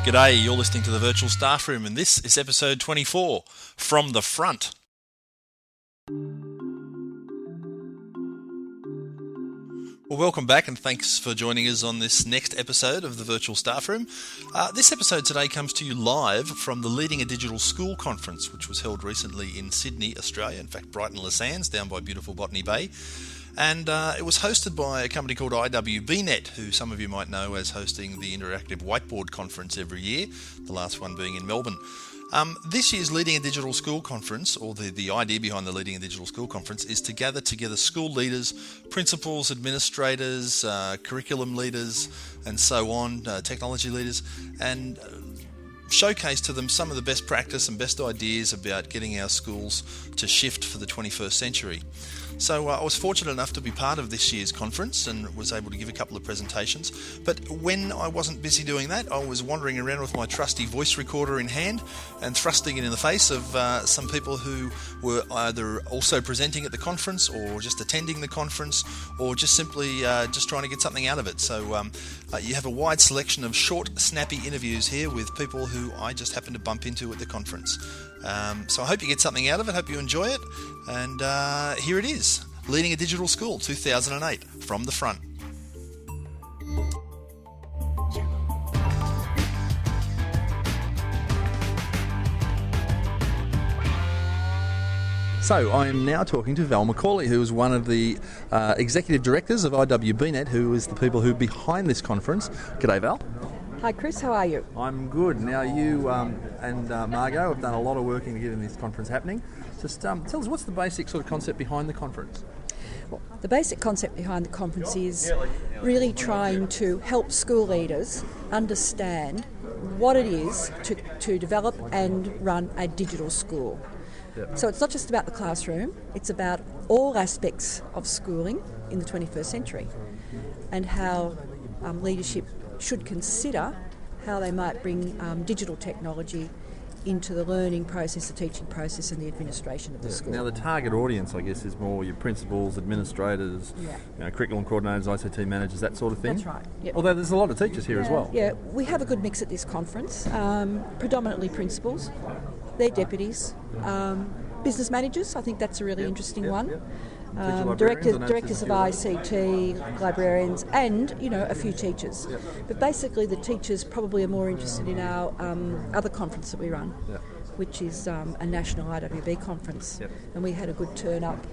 G'day, you're listening to the Virtual Staff Room, and this is episode 24, From the Front. Well, welcome back and thanks for joining us on this next episode of the Virtual Staff Room. This episode today comes to you live from the Leading a Digital School Conference, which was held recently in Sydney, Australia, in fact Brighton Le Sands, down by beautiful Botany Bay. And it was hosted by a company called IWBnet, who some of you might know as hosting the Interactive Whiteboard Conference every year, the last one being in Melbourne. This year's Leading a Digital School Conference, or the idea behind the Leading a Digital School Conference, is to gather together school leaders, principals, administrators, curriculum leaders, and so on, technology leaders, and showcase to them some of the best practice and best ideas about getting our schools to shift for the 21st century. So I was fortunate enough to be part of this year's conference and was able to give a couple of presentations. But when I wasn't busy doing that, I was wandering around with my trusty voice recorder in hand and thrusting it in the face of some people who were either also presenting at the conference or just attending the conference or just simply just trying to get something out of it. So you have a wide selection of short, snappy interviews here with people who I just happened to bump into at the conference. So I hope you get something out of it, hope you enjoy it, and here it is, Leading a Digital School 2008, From the Front. So I am now talking to Val McCauley, who is one of the executive directors of IWBnet, who is the people who are behind this conference. G'day, Val. Hi Chris, how are you? I'm good. Now you and Margot have done a lot of work in getting this conference happening. Just tell us, what's the basic sort of concept behind the conference? Well, the basic concept behind the conference is really trying to help school leaders understand what it is to develop and run a digital school. Yep. So it's not just about the classroom, it's about all aspects of schooling in the 21st century and how leadership should consider how they might bring digital technology into the learning process, the teaching process and the administration of the school. Now the target audience, I guess, is more your principals, administrators, curriculum coordinators, ICT managers, that sort of thing. That's right. Yep. Although there's a lot of teachers here as well. Yeah, we have a good mix at this conference, predominantly principals, their deputies, business managers. I think that's a really interesting one. Directors of ICT, librarians, and a few teachers. Yep. But basically, the teachers probably are more interested in our other conference that we run, which is a national IWB conference. Yep. And we had a good turn up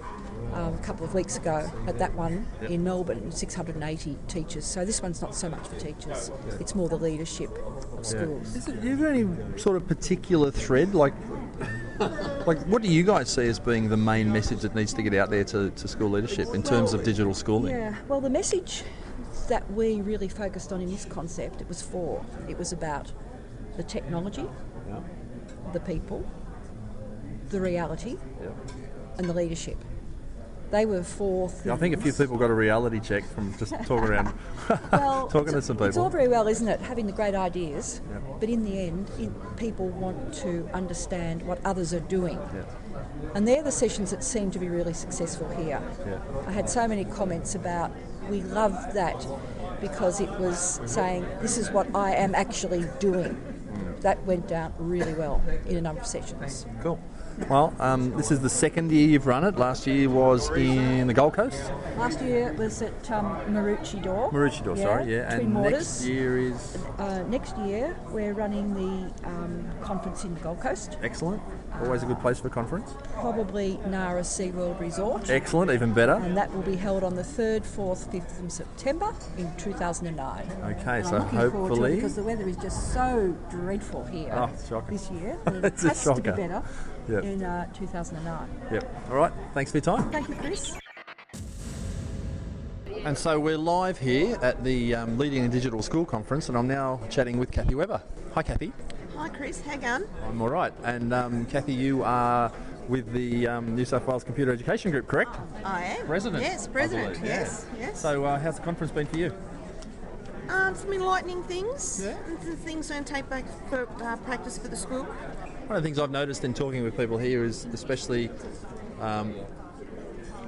a couple of weeks ago at that one in Melbourne, 680 teachers. So this one's not so much for teachers; it's more the leadership of schools. Is there any sort of particular thread, like what do you guys see as being the main message that needs to get out there to school leadership in terms of digital schooling? Yeah, well, the message that we really focused on in this concept, it was about the technology, the people, the reality, and the leadership. They were four things. I think a few people got a reality check from just talking around, talking to some people. It's all very well, isn't it, having the great ideas, but in the end, people want to understand what others are doing. And they're the sessions that seem to be really successful here. I had so many comments about, we love that because it was saying, this is what I am actually doing. That went down really well in a number of sessions. Cool. Well, this is the second year you've run it. Last year was in the Gold Coast. Last year it was at Maroochydore. And next year is? Next year we're running the conference in the Gold Coast. Excellent. Always a good place for a conference. Probably Nara SeaWorld Resort. Excellent, even better. And that will be held on the 3rd, 4th, 5th of September in 2009. Okay, and so I'm looking hopefully... forward to it because the weather is just so dreadful here this year. It has to be better in 2009. Yep. All right, thanks for your time. Thank you, Chris. And so we're live here at the Leading a Digital School Conference, and I'm now chatting with Kathy Webber. Hi, Kathy. Hi, Chris. How you going? I'm all right. And Kathy, you are with the New South Wales Computer Education Group, correct? I am. President. Yes, president. Yes. So how's the conference been for you? Some enlightening things. And some things don't take back for practice for the school. One of the things I've noticed in talking with people here is especially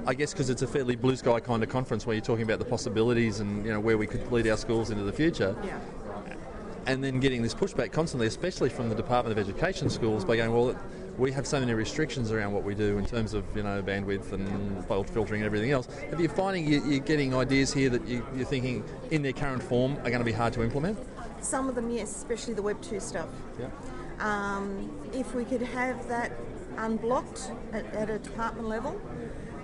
I guess because it's a fairly blue sky kind of conference where you're talking about the possibilities and where we could lead our schools into the future. Yeah. and then getting this pushback constantly, especially from the Department of Education schools, by going, well, we have so many restrictions around what we do in terms of, bandwidth and filtering and everything else. Are you finding you're getting ideas here that you're thinking in their current form are going to be hard to implement? Some of them, yes, especially the Web 2 stuff. Yeah. If we could have that unblocked at a department level,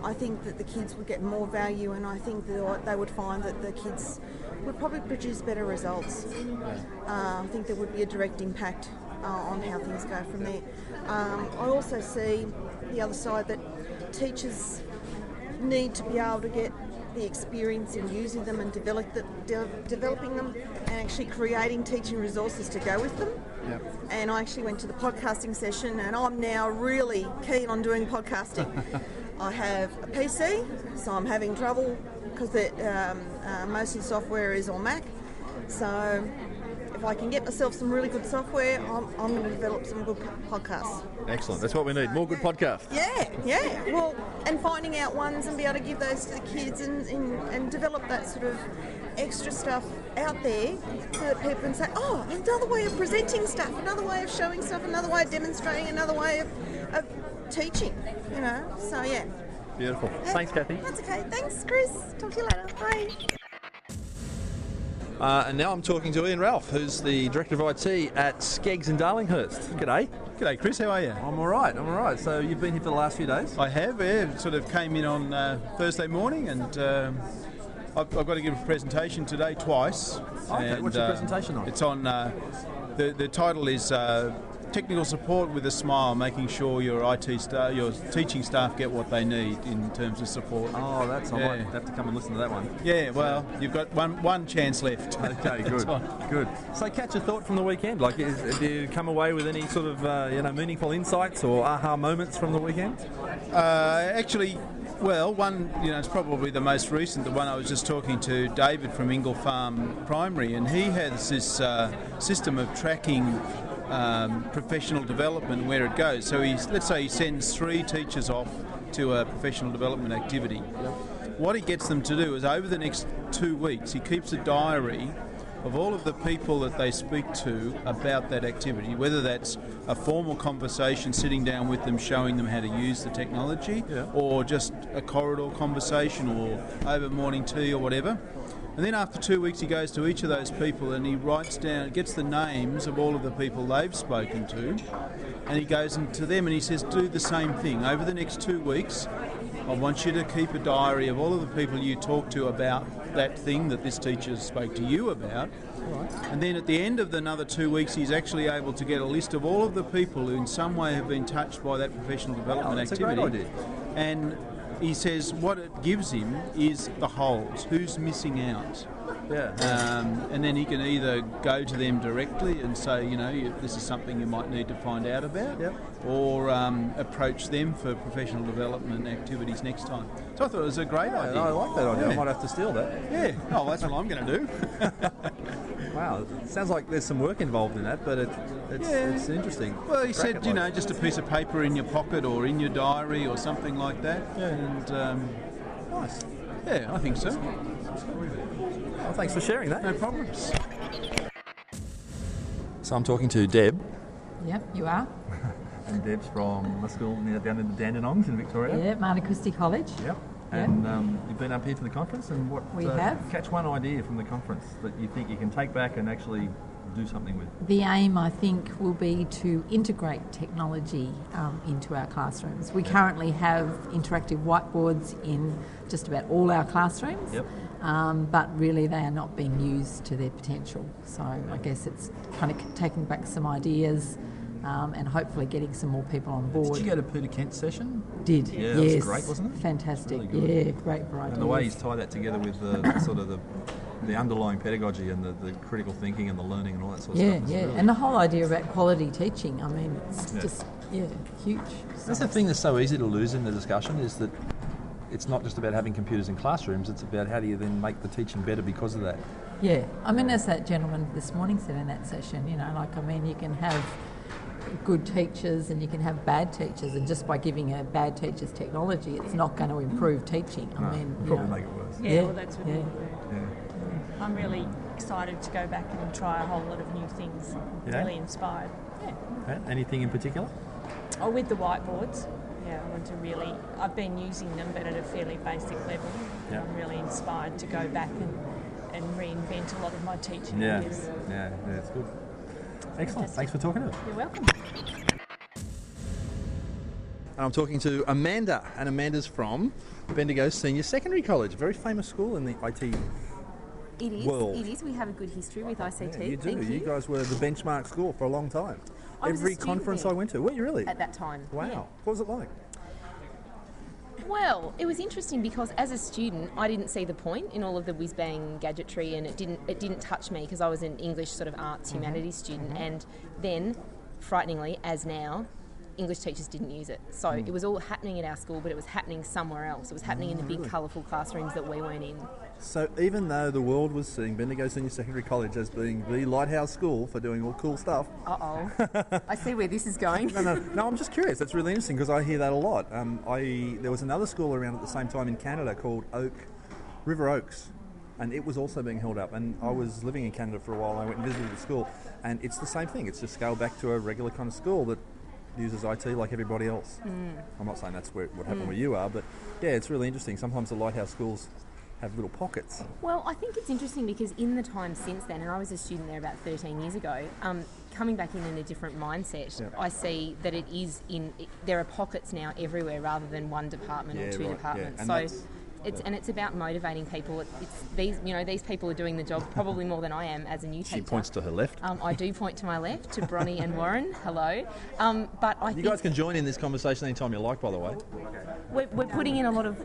I think that the kids would get more value, and I think that they would find that the kids would probably produce better results. I think there would be a direct impact on how things go from there. I also see the other side, that teachers need to be able to get the experience in using them and developing them and actually creating teaching resources to go with them. Yep. And I actually went to the podcasting session, and I'm now really keen on doing podcasting. I have a PC, so I'm having trouble because most of the software is on Mac. So if I can get myself some really good software, I'm going to develop some good podcasts. Excellent. That's what we need. More good podcasts. Yeah. Well, and finding out ones and be able to give those to the kids and develop that sort of extra stuff out there so that people can say, oh, another way of presenting stuff, another way of showing stuff, another way of demonstrating, another way of teaching, So, yeah. Beautiful. Thanks, Kathy. That's okay. Thanks, Chris. Talk to you later. Bye. And now I'm talking to Ian Ralph, who's the Director of IT at Skeggs in Darlinghurst. G'day. G'day, Chris. How are you? I'm all right. So you've been here for the last few days? I have, yeah. Sort of came in on Thursday morning, and I've got to give a presentation today twice. Okay, and, what's your presentation on? It's on, the title is Technical Support with a Smile, making sure your your teaching staff get what they need in terms of support. Oh, I might have to come and listen to that one. Yeah, well, you've got one chance left. Okay, good. So catch a thought from the weekend. Like, do you come away with any sort of meaningful insights or aha moments from the weekend? Actually, well, one, it's probably the most recent, the one I was just talking to David from Ingle Farm Primary, and he has this system of tracking professional development, where it goes. So let's say he sends 3 teachers off to a professional development activity. What he gets them to do is, over the next 2 weeks, he keeps a diary of all of the people that they speak to about that activity, whether that's a formal conversation, sitting down with them, showing them how to use the technology, or just a corridor conversation, or over morning tea or whatever. And then after 2 weeks, he goes to each of those people and he writes down, gets the names of all of the people they've spoken to, and he goes into them and he says, do the same thing. Over the next 2 weeks, I want you to keep a diary of all of the people you talk to about that thing that this teacher spoke to you about. And then at the end of another 2 weeks, he's actually able to get a list of all of the people who in some way have been touched by that professional development activity. That's a great idea. And he says what it gives him is the holes, who's missing out. And then he can either go to them directly and say, this is something you might need to find out about, or approach them for professional development activities next time. So I thought it was a great idea. I like that idea. Yeah. I might have to steal that. Yeah. Oh, that's what I'm going to do. Wow, it sounds like there's some work involved in that, but it's interesting. Well, he said, just a piece of paper in your pocket or in your diary or something like that. Yeah. And Nice. Yeah, I think so. Well, thanks for sharing that. No problems. So I'm talking to Deb. Yep, you are. And Deb's from a school down in the Dandenongs in Victoria. Yeah, Marna Christie College. Yep. And you've been up here for the conference, and we have. Catch one idea from the conference that you think you can take back and actually do something with. The aim, I think, will be to integrate technology into our classrooms. We currently have interactive whiteboards in just about all our classrooms, but really they are not being used to their potential. So I guess it's kind of taking back some ideas and hopefully getting some more people on board. Did you go to Peter Kent's session? Did, yeah, yes. It was great, wasn't it? Fantastic, really yeah, great variety. And the way he's tied that together with the sort of the underlying pedagogy and the critical thinking and the learning and all that sort of stuff. Yeah, really... and the whole idea about quality teaching, I mean, it's just, huge. That's the thing that's so easy to lose in the discussion, is that it's not just about having computers in classrooms, it's about how do you then make the teaching better because of that. Yeah, I mean, as that gentleman this morning said in that session, you can have good teachers and you can have bad teachers, and just by giving a bad teacher's technology, it's not going to improve teaching. I mean, probably make it worse. Yeah, well, that's what Yeah. I'm really excited to go back and try a whole lot of new things. Yeah. Really inspired. Yeah. Okay. Anything in particular? Oh, with the whiteboards. Yeah, I want to really... I've been using them, but at a fairly basic level. Yeah. I'm really inspired to go back and reinvent a lot of my teaching ideas. Yeah, it's good. Excellent. Thanks for talking to us. You're welcome. And I'm talking to Amanda, and Amanda's from Bendigo Senior Secondary College, a very famous school in the IT It is. world. It is. We have a good history with ICT. Yeah, you do. Thank You guys were the benchmark school for a long time. I was a Every student conference there. I went to. Were you really? At that time. Wow. Yeah. What was it like? Well, it was interesting because as a student, I didn't see the point in all of the whiz-bang gadgetry, and it didn't touch me because I was an English sort of arts humanities student, and then, frighteningly, as now, English teachers didn't use it. So it was all happening at our school, but it was happening somewhere else. It was happening in the big, colourful classrooms that we weren't in. So even though the world was seeing Bendigo Senior Secondary College as being the lighthouse school for doing all cool stuff. Uh-oh. I see where this is going. No, I'm just curious. That's really interesting because I hear that a lot. There was another school around at the same time in Canada called River Oaks, and it was also being held up. And I was living in Canada for a while. I went and visited the school, and it's the same thing. It's just scaled back to a regular kind of school that uses IT like everybody else. I'm not saying that's what happened where you are, but yeah, it's really interesting. Sometimes the lighthouse schools have little pockets. Well, I think it's interesting because in the time since then, and I was a student there about 13 years ago, coming back in a different mindset, I see that there are pockets now everywhere rather than one department or two departments. And so it's about motivating people. It's these people are doing the job probably more than I am as a new teacher. She points to her left. I do point to my left, to Bronnie and Warren. Hello. But I think You guys can join in this conversation anytime you like, by the way. we're putting in a lot of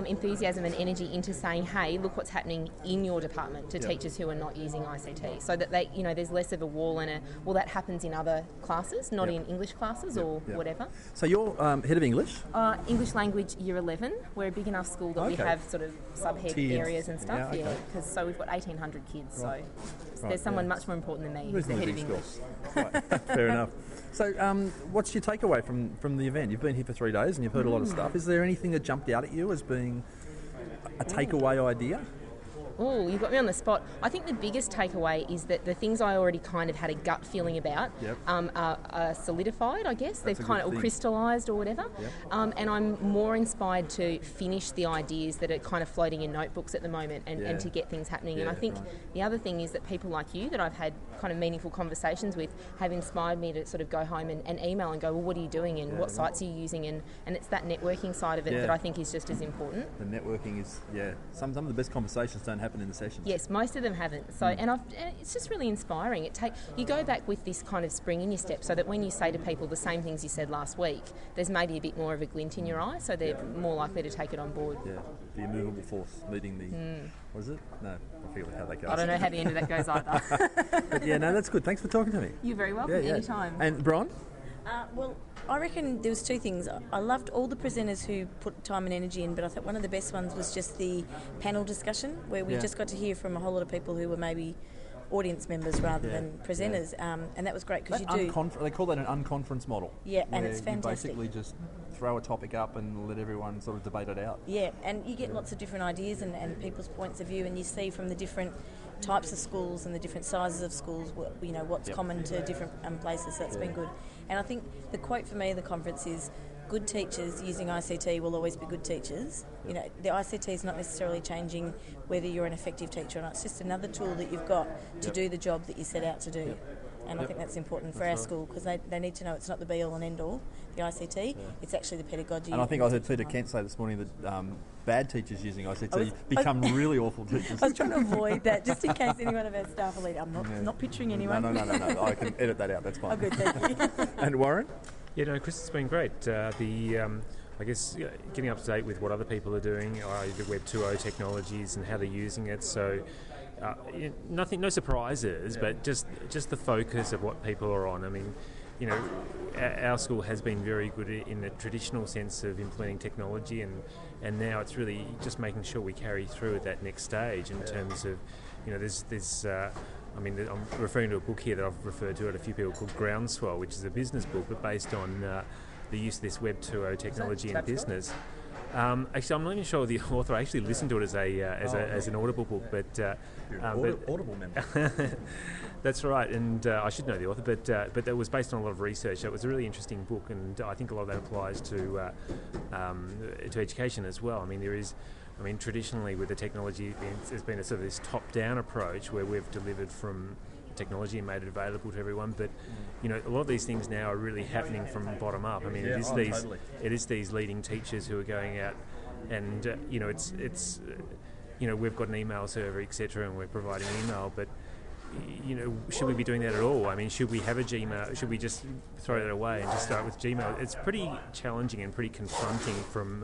enthusiasm and energy into saying, hey, look what's happening in your department to teachers who are not using ICT, so that they, there's less of a wall and that happens in other classes, not in English classes or whatever. So you're head of English? English language year 11. We're a big enough school that we have sort of subhead Tiered. areas and stuff. Yeah, okay. Because so we've got 1,800 kids. So there's someone much more important than me who's the head of English. Right. Fair enough. So what's your takeaway from the event? You've been here for 3 days and you've heard a lot of stuff. Is there anything that jumped out at you as being a takeaway idea? Oh, you got me on the spot. I think the biggest takeaway is that the things I already kind of had a gut feeling about are solidified, I guess. They've kind of crystallised or whatever. Yep. And I'm more inspired to finish the ideas that are kind of floating in notebooks at the moment and to get things happening. And I think the other thing is that people like you that I've had kind of meaningful conversations with have inspired me to sort of go home and email and go, well, what are you doing and what sites are you using? And it's that networking side of it that I think is just as important. The networking is, some of the best conversations don't happen in the sessions. Yes, most of them haven't. So, and it's just really inspiring. You go back with this kind of spring in your step, so that when you say to people the same things you said last week, there's maybe a bit more of a glint in your eye, so they're more likely to take it on board. Yeah, the immovable force meeting the. What is it? No, I forget how that goes. I don't know how the end of that goes either. But that's good. Thanks for talking to me. You're very welcome. Anytime. And Bron? Well, I reckon there was two things. I loved all the presenters who put time and energy in, but I thought one of the best ones was just the panel discussion, where we just got to hear from a whole lot of people who were maybe audience members rather than presenters, and that was great because They call that an unconference model. Yeah, and it's fantastic. You basically just throw a topic up and let everyone sort of debate it out. Yeah, and you get lots of different ideas and people's points of view, and you see from the different types of schools and the different sizes of schools, what's common to different places. So it's been good. And I think the quote for me of the conference is, good teachers using ICT will always be good teachers. The ICT is not necessarily changing whether you're an effective teacher or not. It's just another tool that you've got to do the job that you set out to do. And I think that's important for our school, because they need to know it's not the be-all and end-all, the ICT. It's actually the pedagogy. And I think I heard Peter Kent say this morning that bad teachers using ICT become really awful teachers. I was trying to avoid that, just in case anyone of our staff will lead. I'm not picturing anyone. No. I can edit that out. That's fine. Oh, good, thank you. And Warren? Yeah, no, Chris, it's been great. I guess getting up to date with what other people are doing, the Web 2.0 technologies and how they're using it. So no surprises, but just the focus of what people are on. I mean, our school has been very good in the traditional sense of implementing technology, and now it's really just making sure we carry through at that next stage in terms of, there's I'm referring to a book here that I've referred to at a few people called Groundswell, which is a business book, but based on the use of this Web 2.0 technology in business. Actually, I'm not even sure the author. I actually listened to it as an Audible book, but Audible member. That's right, and I should know the author, but that was based on a lot of research. So it was a really interesting book, and I think a lot of that applies to education as well. I mean, traditionally with the technology, there's been a sort of this top-down approach where we've delivered from technology and made it available to everyone. But a lot of these things now are really happening from bottom up. I mean, it is these leading teachers who are going out, and it's we've got an email server, etc., and we're providing email, but. Should we be doing that at all? I mean, should we have a Gmail? Should we just throw that away and just start with Gmail? It's pretty challenging and pretty confronting from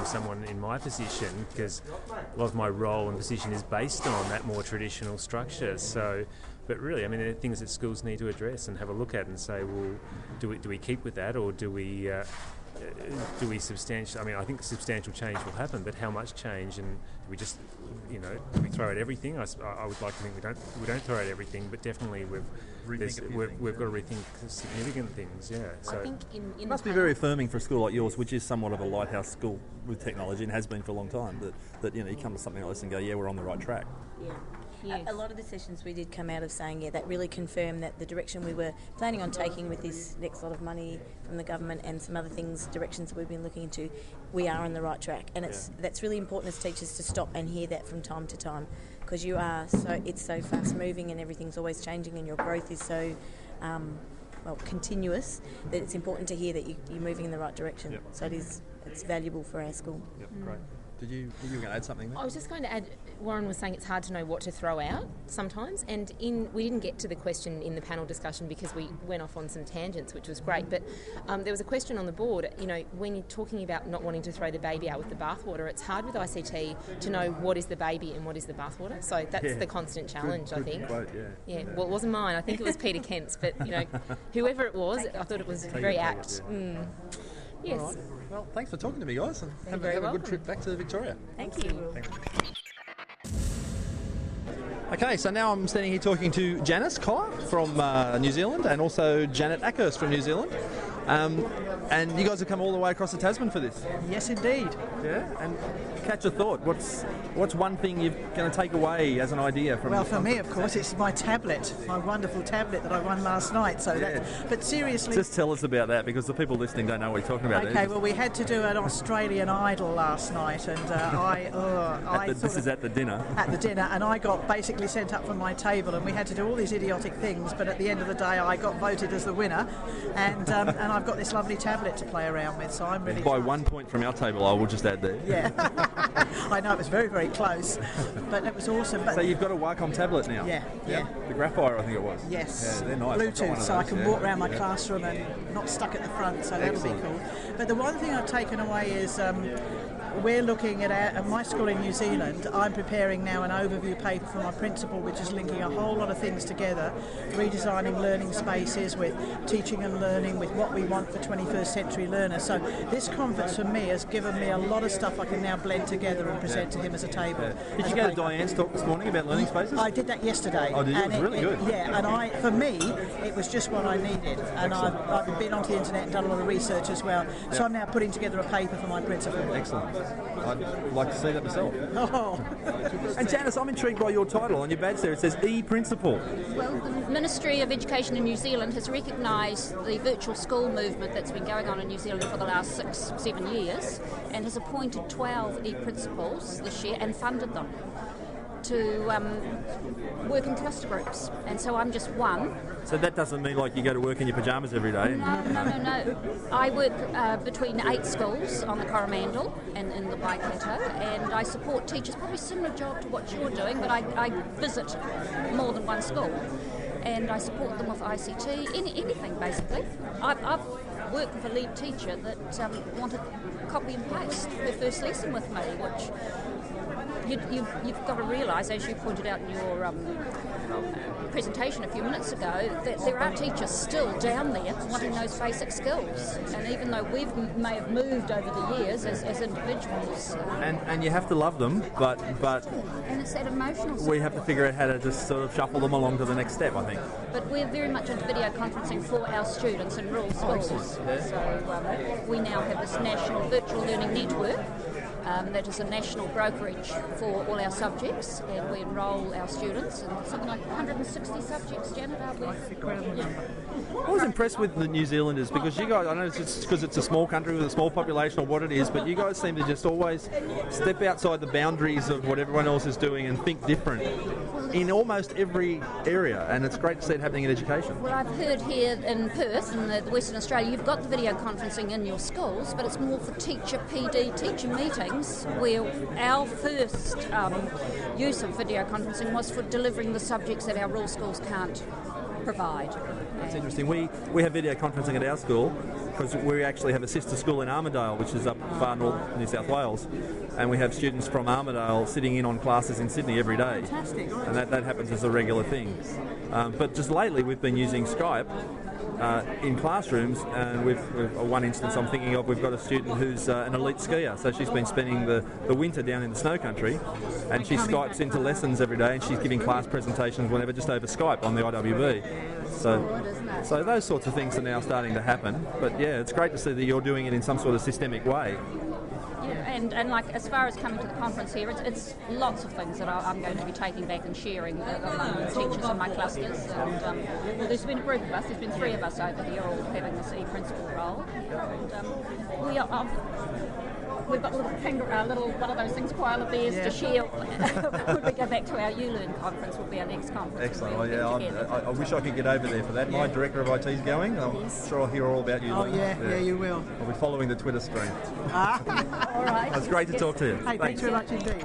someone in my position, because a lot of my role and position is based on that more traditional structure. So, but really, I mean, there are things that schools need to address and have a look at and say, well, do we keep with that, or do we substantial? I mean, I think substantial change will happen, but how much change? And do we just, do we throw out everything? I would like to think we don't throw out everything, but definitely we've got to rethink significant things. Yeah. So I think it must be very affirming for a school like yours, which is somewhat of a lighthouse school with technology and has been for a long time. That you come to something like this and go, yeah, we're on the right track. Yeah. Yes. A lot of the sessions we did come out of saying, that really confirmed that the direction we were planning on taking with this next lot of money from the government and some other things, directions that we've been looking into, we are on the right track. And that's really important as teachers to stop and hear that from time to time, because it's so fast moving and everything's always changing and your growth is so continuous, that it's important to hear that you're moving in the right direction. Yep. So it's valuable for our school. Yep, great. Were you going to add something there? I was just going to add, Warren was saying it's hard to know what to throw out sometimes, and we didn't get to the question in the panel discussion because we went off on some tangents, which was great, but there was a question on the board, when you're talking about not wanting to throw the baby out with the bathwater, it's hard with ICT to know what is the baby and what is the bathwater, so that's the constant challenge, I think. Quote, yeah, well, it wasn't mine, I think it was Peter Kent's, but whoever it was, I thought it was very apt. Yes. All right. Well, thanks for talking to me, guys, and have a good trip back to Victoria. Thank you. Thanks. Okay, so now I'm standing here talking to Janice Collar from New Zealand, and also Janet Ackhurst from New Zealand. And you guys have come all the way across the Tasman for this? Yes, indeed. Yeah, and catch a thought. What's one thing you're going to take away as an idea from? Well, for me, of course, it's my tablet, my wonderful tablet that I won last night. So but seriously, just tell us about that, because the people listening don't know what you're talking about. Okay, well, we had to do an Australian Idol last night, and this is at the dinner. At the dinner, and I got basically sent up from my table, and we had to do all these idiotic things. But at the end of the day, I got voted as the winner, and I've got this lovely tablet to play around with. So I'm really by 1 point from our table. I will just add there. Yeah, I know it was very, very close, but it was awesome. But so you've got a Wacom tablet now? Yeah. The Graphire, I think it was. Yes. Yeah, they're nice. Bluetooth, so I can walk around my classroom and not stuck at the front. So that'll be cool. But the one thing I've taken away is. We're looking at my school in New Zealand. I'm preparing now an overview paper for my principal, which is linking a whole lot of things together, redesigning learning spaces with teaching and learning, with what we want for 21st century learners. So this conference for me has given me a lot of stuff I can now blend together and present to him as a table. Yeah. Did you go to Diane's talk this morning about learning spaces? I did that yesterday. Oh, did you? It was really good. Yeah, and for me, it was just what I needed. And I've been onto the internet and done a lot of research as well. Yeah. So I'm now putting together a paper for my principal. Excellent. I'd like to see that myself. Oh. And Janice, I'm intrigued by your title. On your badge there it says E-Principal. Well, the Ministry of Education in New Zealand has recognised the virtual school movement that's been going on in New Zealand for the last 6-7 years, and has appointed 12 E-Principals this year and funded them to work in cluster groups. And so I'm just one. So that doesn't mean like you go to work in your pyjamas every day? No. I work between 8 schools on the Coromandel and in the Waikato, and I support teachers, probably similar job to what you're doing, but I visit more than one school. And I support them with ICT, anything basically. I've worked with a lead teacher that wanted copy and paste her first lesson with me, which you've got to realise, as you pointed out in your presentation a few minutes ago, that there are teachers still down there wanting those basic skills. And even though we may have moved over the years as individuals... And you have to love them, but and it's that emotional we have to figure out how to just sort of shuffle them along to the next step, I think. But we're very much into video conferencing for our students in rural schools. So we now have this national virtual learning network. That is a national brokerage for all our subjects, and we enrol our students in something like 160 subjects, Janet, aren't we? That's incredible. Yeah. I was impressed with the New Zealanders because you guys, I know it's just because it's a small country with a small population or what it is, but you guys seem to just always step outside the boundaries of what everyone else is doing and think different in almost every area, and it's great to see it happening in education. Well, I've heard here in Perth, in the Western Australia, you've got the video conferencing in your schools, but it's more for teacher meetings, where our first use of video conferencing was for delivering the subjects that our rural schools can't provide. That's interesting. We have video conferencing at our school because we actually have a sister school in Armidale, which is up far north, New South Wales, and we have students from Armidale sitting in on classes in Sydney every day. Fantastic. And that happens as a regular thing. But just lately we've been using Skype in classrooms, and we've one instance I'm thinking of, we've got a student who's an elite skier, so she's been spending the winter down in the snow country, and she Skypes into lessons every day, and she's giving class presentations whenever just over Skype on the IWB. So those sorts of things are now starting to happen, but yeah, it's great to see that you're doing it in some sort of systemic way. Yeah, and like as far as coming to the conference here, it's lots of things that I'm going to be taking back and sharing among the teachers in my clusters. And well, there's been a group of us. There's been 3 of us over here, all having this e-principal role. And we've got little one of those things, koala bears to share when we go back to our ULearn conference. Will be our next conference. Excellent. Well, I wish I could get over there for that. My director of IT is going. I'm sure I'll hear all about you. Oh yeah, you will. I'll be following the Twitter stream. All right. It's great to talk to you. Hey, thanks very much indeed.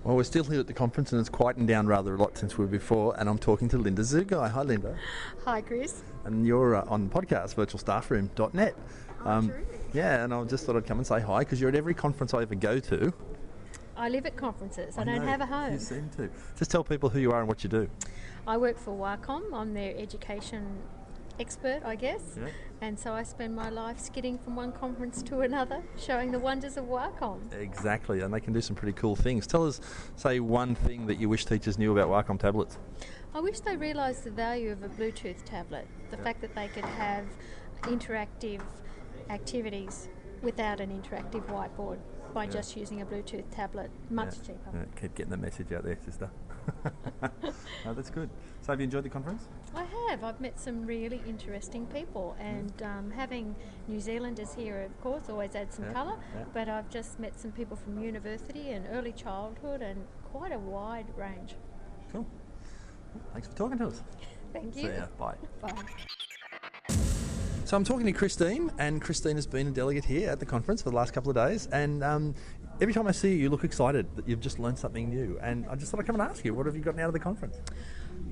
Well, we're still here at the conference, and it's quietened down rather a lot since we were before, and I'm talking to Linda Zugai. Hi, Linda. Hi, Chris. And you're on the podcast, virtualstaffroom.net. Yeah, and I just thought I'd come and say hi, because you're at every conference I ever go to. I live at conferences. I don't have a home. You seem to. Just tell people who you are and what you do. I work for Wacom. I'm their education expert, I guess. Yeah. And so I spend my life skidding from one conference to another, showing the wonders of Wacom. Exactly, and they can do some pretty cool things. Tell us, say, one thing that you wish teachers knew about Wacom tablets. I wish they realised the value of a Bluetooth tablet, the fact that they could have interactive activities without an interactive whiteboard by just using a Bluetooth tablet, much cheaper. Yeah, keep getting the message out there, sister. No, that's good. So have you enjoyed the conference? I have. I've met some really interesting people, and having New Zealanders here, of course, always adds some colour, but I've just met some people from university and early childhood and quite a wide range. Cool. Thanks for talking to us. Thank you. See ya. Bye. Bye. So I'm talking to Christine, and Christine has been a delegate here at the conference for the last couple of days, and every time I see you, you look excited that you've just learned something new, and I just thought I'd come and ask you, what have you gotten out of the conference?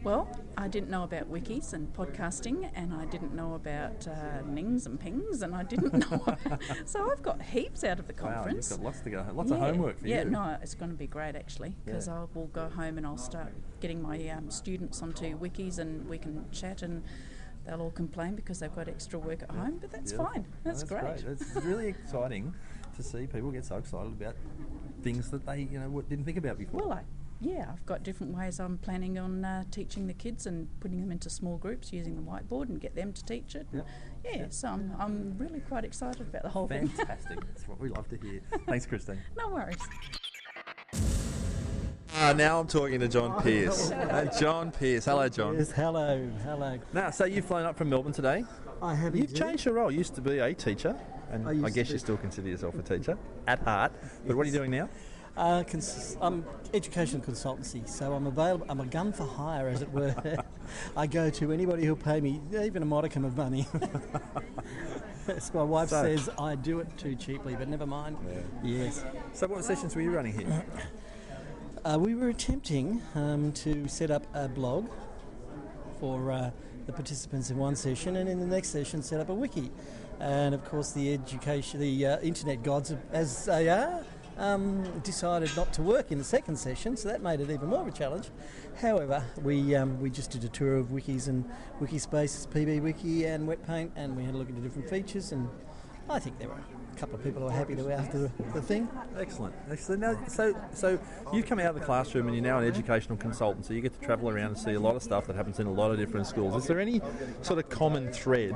Well, I didn't know about wikis and podcasting, and I didn't know about nings and pings, and I didn't know about... So I've got heaps out of the conference. Wow, you've got lots to go, lots of homework for you. Yeah, no, it's going to be great actually, because I will go home and I'll start getting my students onto wikis, and we can chat, and they'll all complain because they've got extra work at home, but that's fine. That's great. It's really exciting to see people get so excited about things that they didn't think about before. Well, I've got different ways I'm planning on teaching the kids and putting them into small groups using the whiteboard and get them to teach it. So I'm really quite excited about the whole thing. Fantastic. That's what we love to hear. Thanks, Christine. No worries. Now I'm talking to John Pearce. John Pearce. Hello, John. Yes, hello. Now, so you've flown up from Melbourne today. I have. You've changed your role. You used to be a teacher, and I guess you still consider yourself a teacher at heart. But what are you doing now? I'm education consultancy, so I'm available. I'm a gun for hire, as it were. I go to anybody who'll pay me even a modicum of money. As my wife says, I do it too cheaply, but never mind. Yes. So what sessions were you running here? We were attempting to set up a blog for the participants in one session, and in the next session set up a wiki. And of course the internet gods, as they are, decided not to work in the second session, so that made it even more of a challenge. However, we just did a tour of wikis and Wikispaces, PB Wiki and WetPaint, and we had a look at the different features, and I think there were a couple of people who were happy to after the thing. Excellent. Now, so you've come out of the classroom and you're now an educational consultant, so you get to travel around and see a lot of stuff that happens in a lot of different schools. Is there any sort of common thread?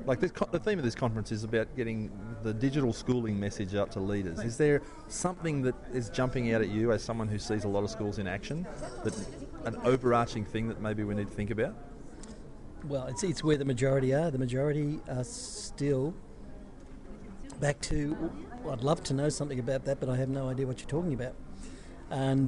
Like the theme of this conference is about getting the digital schooling message out to leaders. Is there something that is jumping out at you as someone who sees a lot of schools in action, that an overarching thing that maybe we need to think about? Well, it's where the majority are. The majority are still back to, well, I'd love to know something about that, but I have no idea what you're talking about. And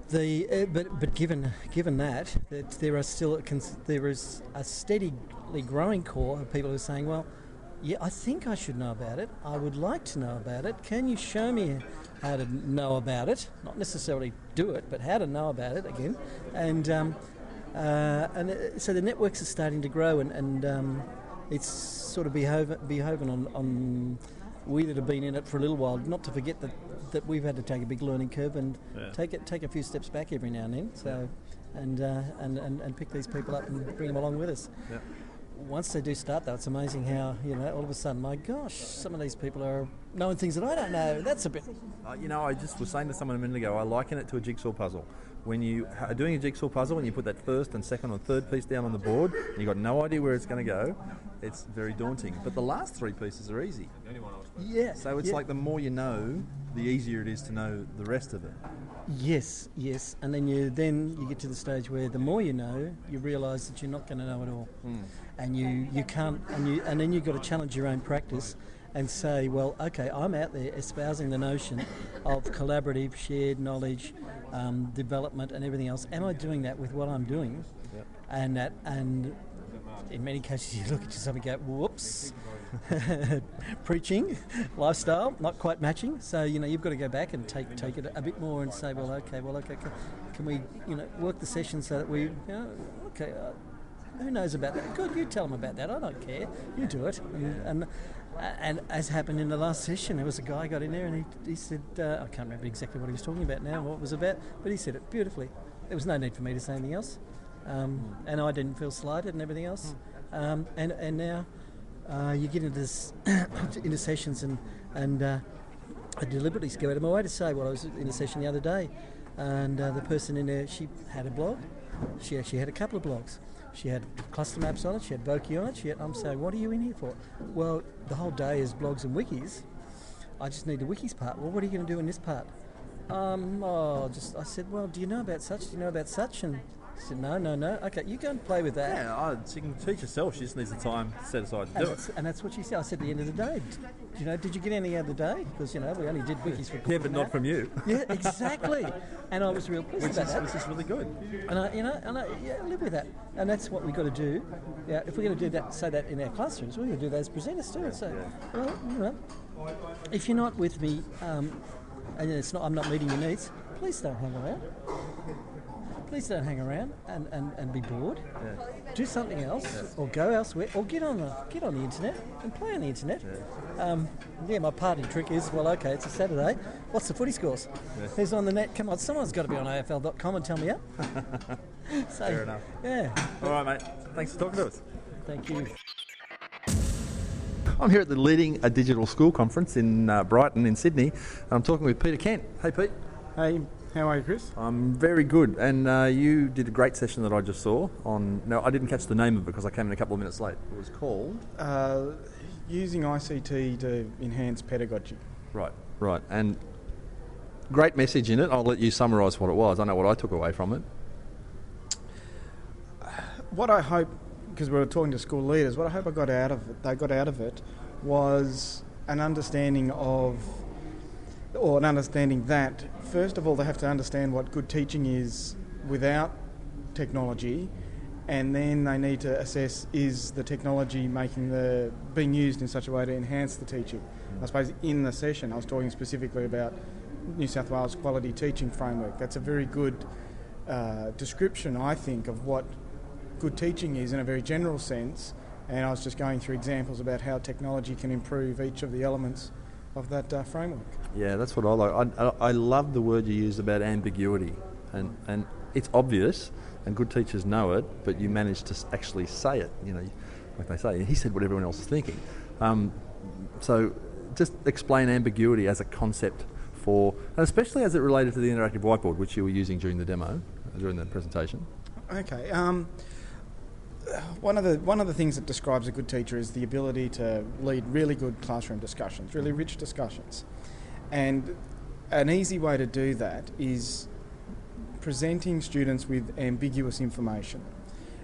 but given that there is a steadily growing core of people who are saying, well, yeah, I think I should know about it. I would like to know about it. Can you show me how to know about it? Not necessarily do it, but how to know about it again. And so the networks are starting to grow, and it's sort of behoven on we that have been in it for a little while, not to forget that we've had to take a big learning curve and take a few steps back every now and then. So, and pick these people up and bring them along with us. Yeah. Once they do start, though, it's amazing how, all of a sudden, my gosh, some of these people are knowing things that I don't know. That's a bit... I just was saying to someone a minute ago, I liken it to a jigsaw puzzle. When you are doing a jigsaw puzzle and you put that first and second or third piece down on the board and you've got no idea where it's going to go, it's very daunting. But the last three pieces are easy. Yeah. So it's like the more you know, the easier it is to know the rest of it. Yes. And then you get to the stage where the more you know, you realise that you're not going to know it all. And you can't, and then you've got to challenge your own practice and say, well, okay, I'm out there espousing the notion of collaborative, shared knowledge, development and everything else. Am I doing that with what I'm doing? Yep. And in many cases you look at yourself and go, whoops, preaching, lifestyle, not quite matching. So, you've got to go back and take it a bit more and say, well, okay, can we, work the session so that we, who knows about that? Good, you tell them about that. I don't care. You do it. And as happened in the last session, there was a guy got in there and he said, I can't remember exactly what he was talking about now, what it was about, but he said it beautifully. There was no need for me to say anything else. And I didn't feel slighted and everything else. And now you get into this into sessions and I deliberately go out of my way to say, well, I was in a session the other day and the person in there, she had a blog. She actually had a couple of blogs. She had cluster maps on it, she had Voki on it, I'm saying, what are you in here for? Well, the whole day is blogs and wikis. I just need the wikis part. Well, what are you going to do in this part? I said, well, do you know about such? Do you know about such? And she said, no. Okay, you go and play with that. Yeah, she can teach herself. She just needs the time set aside to do it. And that's what she said. I said at the end of the day, did you get any other day? Because, we only did wikis for a yeah, but not from you. Yeah, exactly. And I was real pleased about that. Which is really good. And I live with that. And that's what we've got to do. Yeah, if we're going to do that, say that in our classrooms, we're going to do that as presenters too. So, well, if you're not with me, and I'm not meeting your needs, please don't hang around. Please don't hang around and be bored. Yeah. Do something else, or go elsewhere, or get on the internet and play on the internet. Yeah. My party trick is, well, okay, it's a Saturday. What's the footy scores? Yeah. Who's on the net? Come on, someone's got to be on AFL.com and tell me up. So, fair enough. Yeah. All right, mate. Thanks for talking to us. Thank you. I'm here at the Leading a Digital School conference in Brighton in Sydney. I'm talking with Peter Kent. Hey, Pete. Hey. How are you, Chris? I'm very good, and you did a great session that I just saw on... No, I didn't catch the name of it because I came in a couple of minutes late. It was called... Using ICT to enhance pedagogy. Right, and great message in it. I'll let you summarise what it was. I know what I took away from it. What I hope, because we were talking to school leaders, what I hope they got out of it was an understanding of... or an understanding that, first of all, they have to understand what good teaching is without technology, and then they need to assess, is the technology being used in such a way to enhance the teaching? I suppose in the session I was talking specifically about New South Wales Quality Teaching Framework. That's a very good description, I think, of what good teaching is in a very general sense, and I was just going through examples about how technology can improve each of the elements framework. Yeah, that's what I like. I love the word you used about ambiguity, and it's obvious, and good teachers know it, but you manage to actually say it. Like they say, he said what everyone else is thinking. So just explain ambiguity as a concept and especially as it related to the interactive whiteboard, which you were using during the demo, during the presentation. Okay. One of the things that describes a good teacher is the ability to lead really good classroom discussions, really rich discussions. And an easy way to do that is presenting students with ambiguous information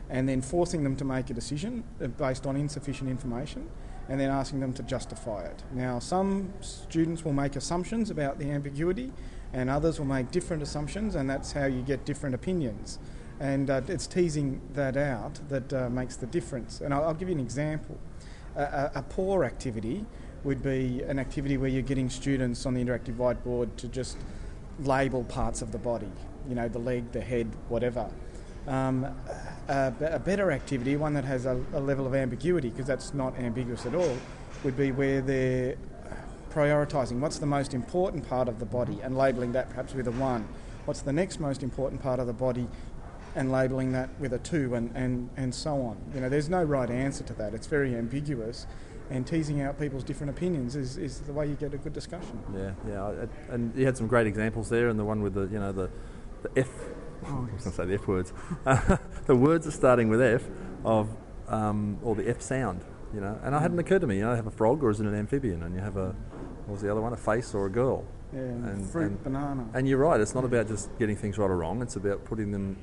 and then forcing them to make a decision based on insufficient information and then asking them to justify it. Now, some students will make assumptions about the ambiguity and others will make different assumptions, and that's how you get different opinions. And it's teasing that out that makes the difference. And I'll give you an example. A poor activity would be an activity where you're getting students on the interactive whiteboard to just label parts of the body, the leg, the head, whatever. A better activity, one that has a level of ambiguity, because that's not ambiguous at all, would be where they're prioritising what's the most important part of the body and labelling that perhaps with a 1. What's the next most important part of the body and labelling that with a 2 and so on. There's no right answer to that. It's very ambiguous, and teasing out people's different opinions is the way you get a good discussion. Yeah. And you had some great examples there, and the one with the F. I was going to say the F words. The words are starting with F or the F sound, And it hadn't occurred to me, you have a frog, or is it an amphibian? And you have what was the other one? A face or a girl? Yeah, and fruit, banana. And you're right, it's not about just getting things right or wrong, it's about putting them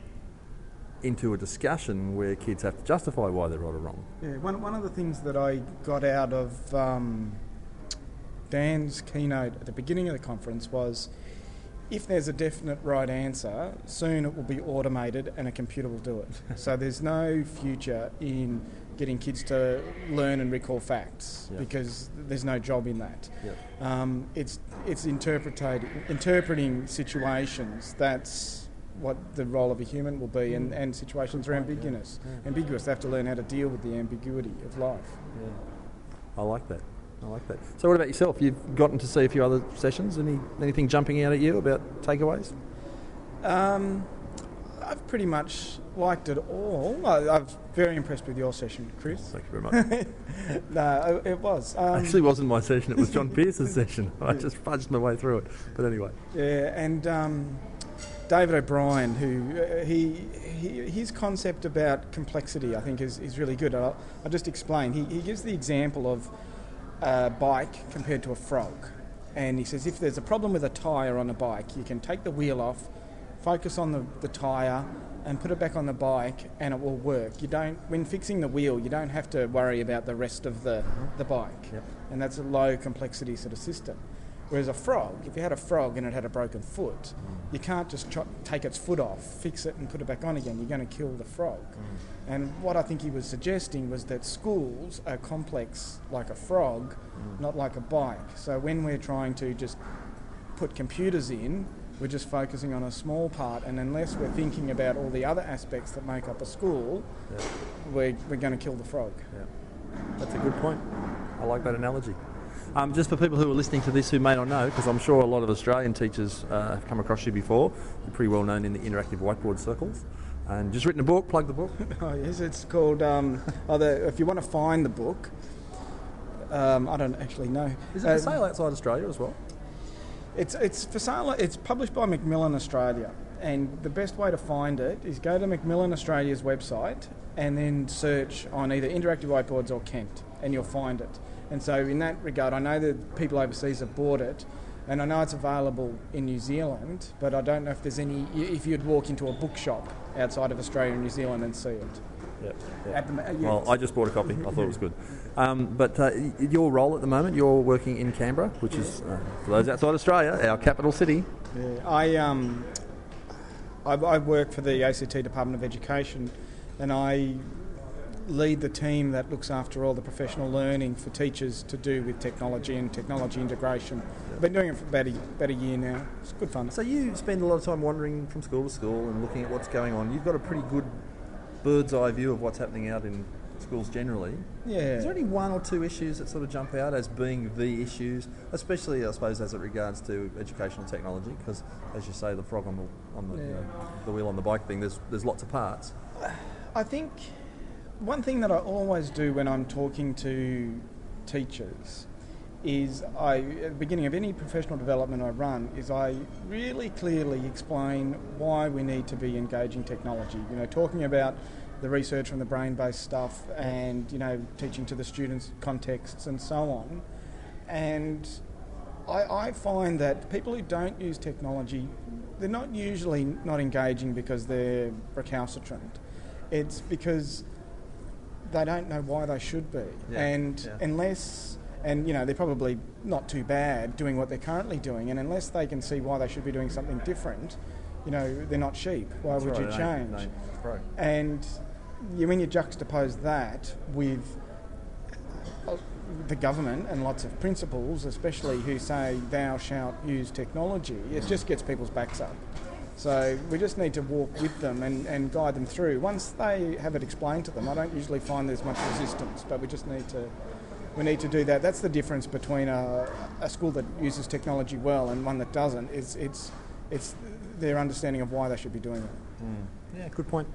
into a discussion where kids have to justify why they're right or wrong. Yeah, one of the things that I got out of Dan's keynote at the beginning of the conference was, if there's a definite right answer, soon it will be automated and a computer will do it. So there's no future in getting kids to learn and recall facts, because there's no job in that. It's interpreting situations. That's what the role of a human will be, and situations are ambiguous. They have to learn how to deal with the ambiguity of life. Yeah. I like that. So what about yourself? You've gotten to see a few other sessions. Anything jumping out at you about takeaways? I've pretty much liked it all. I'm very impressed with your session, Chris. Thank you very much. No, it was. Actually, it wasn't my session. It was John Pearce's session. I just fudged my way through it. But anyway. Yeah, and David O'Brien, who his concept about complexity, I think, is really good. I'll just explain. He gives the example of a bike compared to a frog. And he says if there's a problem with a tyre on a bike, you can take the wheel off, focus on the tyre and put it back on the bike and it will work. When fixing the wheel, you don't have to worry about the rest of the bike. And that's a low complexity sort of system. Whereas a frog, if you had a frog and it had a broken foot, you can't just take its foot off, fix it and put it back on again. You're going to kill the frog. And what I think he was suggesting was that schools are complex like a frog, not like a bike. So when we're trying to just put computers in, we're just focusing on a small part, and unless we're thinking about all the other aspects that make up a school, we're going to kill the frog. That's a good point. I like that analogy. Just for people who are listening to this who may not know, because I'm sure a lot of Australian teachers have come across you before, you're pretty well known in the interactive whiteboard circles, and just written a book. Plug the book. Oh yes, it's called, if you want to find the book, I don't actually know. Is it for sale outside Australia as well? It's for sale. It's published by Macmillan Australia, and the best way to find it is go to Macmillan Australia's website and then search on either interactive whiteboards or Kent, and you'll find it. And so in that regard, I know that people overseas have bought it, and I know it's available in New Zealand, but I don't know if there's if you'd walk into a bookshop outside of Australia and New Zealand and see it. Well, I just bought a copy. I thought it was good. But your role at the moment, you're working in Canberra, which is, for those outside Australia, our capital city. Yeah, I work for the ACT Department of Education, and I lead the team that looks after all the professional learning for teachers to do with technology and technology integration. I've been doing it for about a year now. It's good fun. So you spend a lot of time wandering from school to school and looking at what's going on. You've got a pretty good bird's eye view of what's happening out in schools generally. Yeah. Is there any one or two issues that sort of jump out as being the issues, especially, I suppose, as it regards to educational technology? Because, as you say, the frog on the wheel on the bike thing, there's lots of parts. I think one thing that I always do when I'm talking to teachers is at the beginning of any professional development I run, is I really clearly explain why we need to be engaging technology. Talking about the research from the brain-based stuff and, teaching to the students contexts and so on. And I find that people who don't use technology, they're not usually not engaging because they're recalcitrant. It's because they don't know why they should be. And they're probably not too bad doing what they're currently doing, and unless they can see why they should be doing something different, they're not sheep. Why would you change? And when you juxtapose that with the government and lots of principals, especially who say thou shalt use technology, it just gets people's backs up. So we just need to walk with them and guide them through. Once they have it explained to them, I don't usually find there's much resistance, but we just need to do that. That's the difference between a school that uses technology well and one that doesn't. It's their understanding of why they should be doing it. Yeah, good point.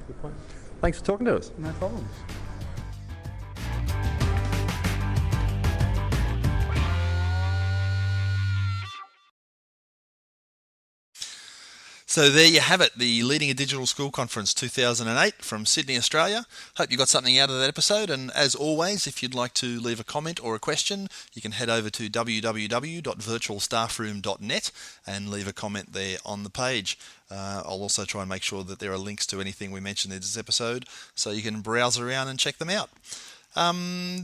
Good point. Thanks for talking to us. No problems. So there you have it, the Leading a Digital School Conference 2008 from Sydney, Australia. Hope you got something out of that episode, and as always, if you'd like to leave a comment or a question, you can head over to www.virtualstaffroom.net and leave a comment there on the page. I'll also try and make sure that there are links to anything we mentioned in this episode, so you can browse around and check them out.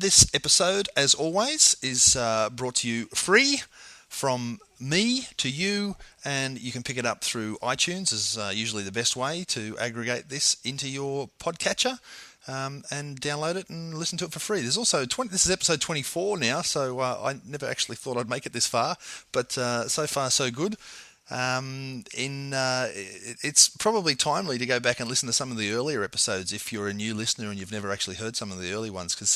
This episode, as always, is brought to you free from me to you, and you can pick it up through iTunes is usually the best way to aggregate this into your podcatcher and download it and listen to it for free. There's also this is episode 24 now, so I never actually thought I'd make it this far, but so far so good. It's probably timely to go back and listen to some of the earlier episodes if you're a new listener and you've never actually heard some of the early ones, because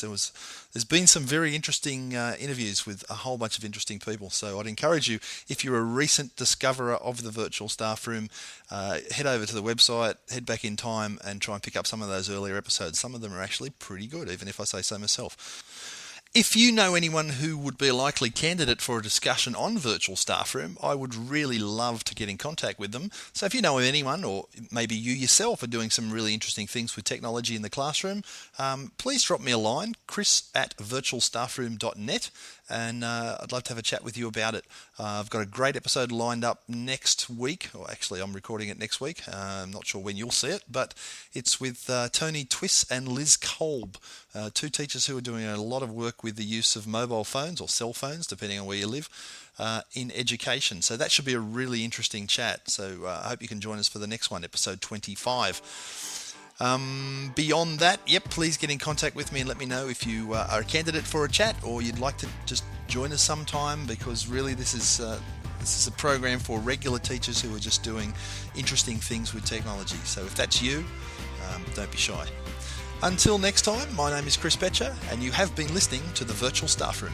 there's been some very interesting interviews with a whole bunch of interesting people. So I'd encourage you, if you're a recent discoverer of the Virtual Staff Room, head over to the website, head back in time and try and pick up some of those earlier episodes. Some of them are actually pretty good, even if I say so myself. If you know anyone who would be a likely candidate for a discussion on Virtual Staff Room, I would really love to get in contact with them. So if you know of anyone, or maybe you yourself are doing some really interesting things with technology in the classroom, please drop me a line, chris@virtualstaffroom.net, and I'd love to have a chat with you about it. I've got a great episode lined up next week, or actually I'm recording it next week. I'm not sure when you'll see it, but it's with Tony Twiss and Liz Kolb, two teachers who are doing a lot of work with the use of mobile phones or cell phones, depending on where you live, in education. So that should be a really interesting chat. So I hope you can join us for the next one, episode 25. Beyond that, please get in contact with me and let me know if you are a candidate for a chat or you'd like to just join us sometime, because really this is a program for regular teachers who are just doing interesting things with technology. So if that's you, don't be shy. Until next time, my name is Chris Betcher, and you have been listening to the Virtual Staff Room.